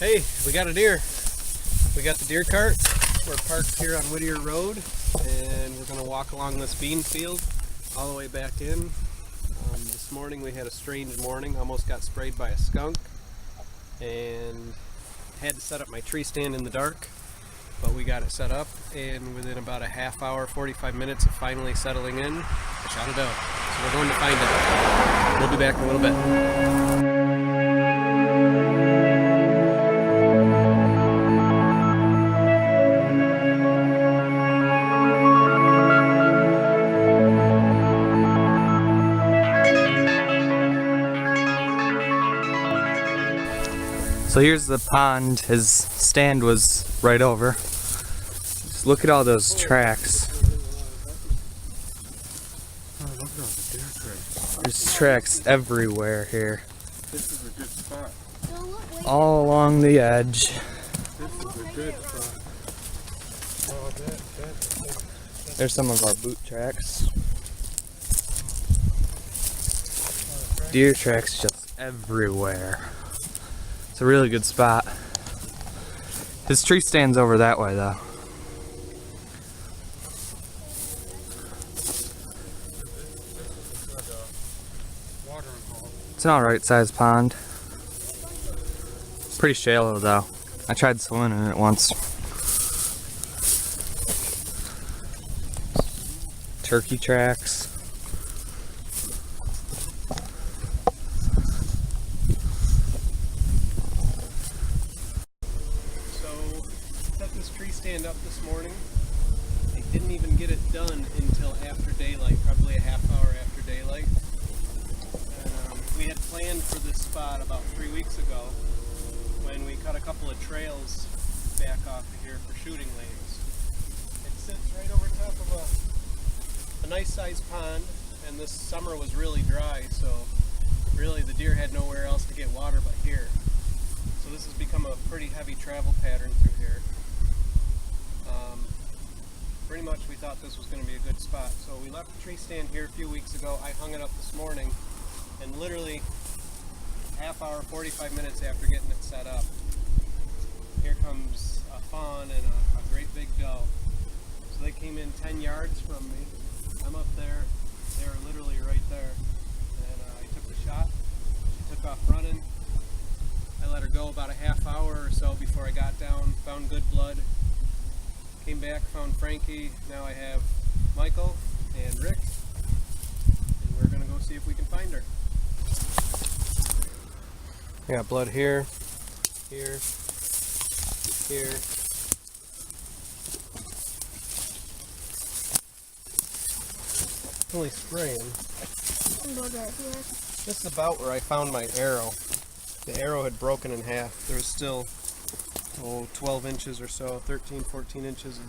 Hey, we got a deer. We got the deer cart. We're parked here on Whittier Road, and we're going to walk along this bean field all the way back in. This morning we had a strange morning. Almost got sprayed by a skunk, and had to set up my tree stand in the dark, but we got it set up, and within about a half hour, 45 minutes of finally settling in, I shot a doe. So we're going to find it. We'll be back in a little bit. So here's the pond. His stand was right over. Just look at all those tracks. There's tracks everywhere here. This is a good spot. All along the edge. This is a good spot. Oh, There's some of our boot tracks. Deer tracks just everywhere. It's a really good spot. His tree stands over that way though. It's an alright sized pond. Pretty shallow though. I tried swimming in it once. Turkey tracks. Stand up this morning. They didn't even get it done until after daylight, probably a half hour after daylight. And we had planned for this spot about 3 weeks ago when we cut a couple of trails back off of here for shooting lanes. It sits right over top of a nice sized pond, and this summer was really dry, so really the deer had nowhere else to get water but here. So this has become a pretty heavy travel pattern through here. Pretty much we thought this was going to be a good spot. So we left the tree stand here a few weeks ago. I hung it up this morning, and literally half hour, 45 minutes after getting it set up, here comes a fawn and a great big doe. So they came in 10 yards from me. I'm up there. They were literally right there. And I took the shot. She took off running. I let her go about a half hour or so before I got down, found good blood. Came back, found Frankie. Now I have Michael and Rick, and we're gonna go see if we can find her. I got blood here, here, here. Only spraying. This is about where I found my arrow. The arrow had broken in half. There was still 12 inches or so, 13, 14 inches of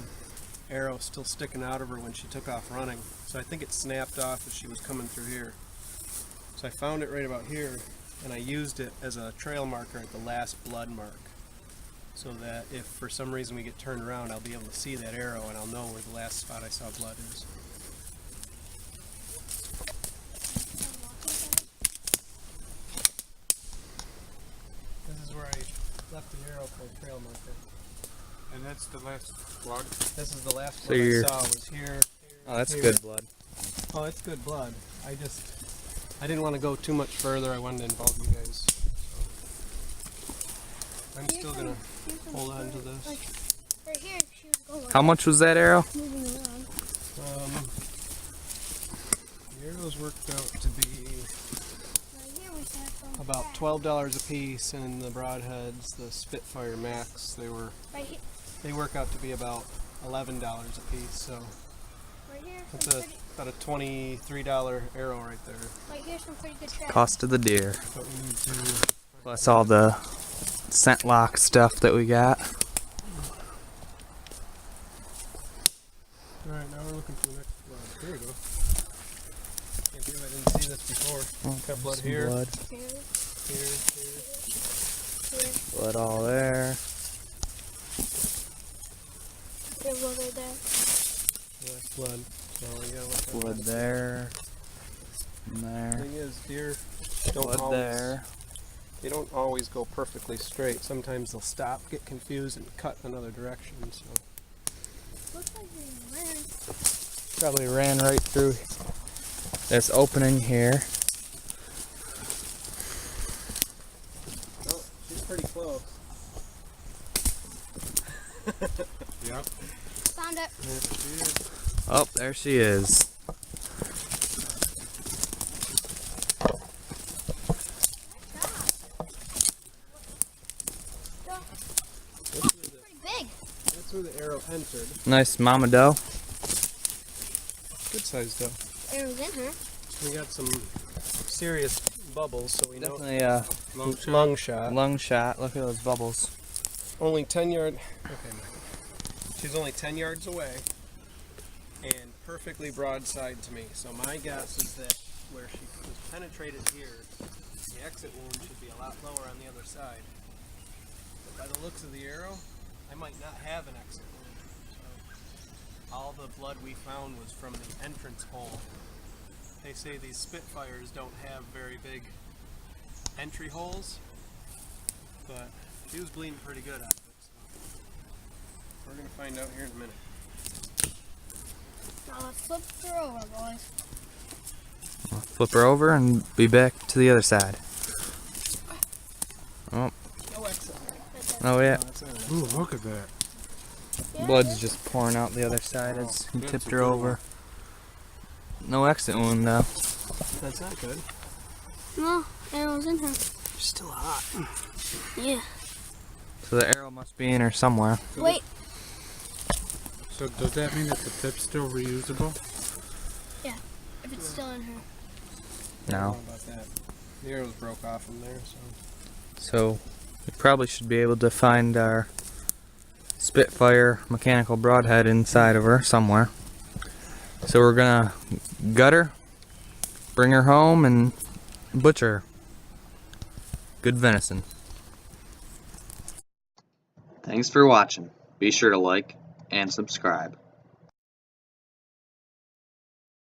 arrow still sticking out of her when she took off running. So I think it snapped off as she was coming through here. So I found it right about here, and I used it as a trail marker at the last blood mark, so that if for some reason we get turned around, I'll be able to see that arrow and I'll know where the last spot I saw blood is. This is where I left the arrow for a trail marker. And that's the last blood? This is the last So blood I you're- saw was here. Oh, that's here. good blood. Oh, it's good blood. I didn't want to go too much further. I wanted to involve you guys. So I'm still gonna hold on to this. Right here, she was going. How much was that arrow? Moving around. The arrows worked out to be Right here we have some about $12 a piece, and the broadheads, the Spitfire Max, Right here, they work out to be about $11 a piece. So right here. that's Some pretty, about a $23 arrow right there. right here, some pretty good tracks. Cost of the deer. But we need to. Plus all the scent lock stuff that we got. All right, now we're looking for the next blood. Here we go. Can't believe I didn't see this before. Got blood Some here, blood. Here, here. here, Blood all there. there, blood right there. Last blood. So we gotta look at Blood that. there. And there. Thing is, deer don't Blood always there. They don't always go perfectly straight. Sometimes they'll stop, get confused, and cut another direction. So Looks like they ran. Probably ran right through this opening here. oh, she's pretty close. Yep. Found it. There she is. Oh, there she is. Pretty big. That's where the arrow entered. Nice mama doe. Good size doe. Arrow's in her. We got some serious bubbles, so we know Definitely a Long shot. lung shot. lung shot. Look at those bubbles. Only 10 yard. Okay, Michael. She's only 10 yards away and perfectly broadside to me. So my guess is that where she was penetrated here, the exit wound should be a lot lower on the other side. But by the looks of the arrow, I might not have an exit wound. So all the blood we found was from the entrance hole. They say these Spitfires don't have very big entry holes, but she was bleeding pretty good out of it. So we're gonna find out here in a minute. Now let's flip her over, boys. I'll flip her over and be back to the other side. Oh, No exit. oh yeah. That's it. Ooh, look at that. Yeah, Blood's just pouring out the other side as he That's tipped a her good over. No exit wound though. That's not good. No, arrow's in her. She's still hot. Yeah. So the arrow must be in her somewhere. Wait. So does that mean that the tip's still reusable? If it's still in her. I don't No. know about that. The arrows broke off from there, so. So we probably should be able to find our Spitfire mechanical broadhead inside of her somewhere. So we're gonna gut her, bring her home, and butcher her. Good venison. Thanks for watching. Be sure to like and subscribe.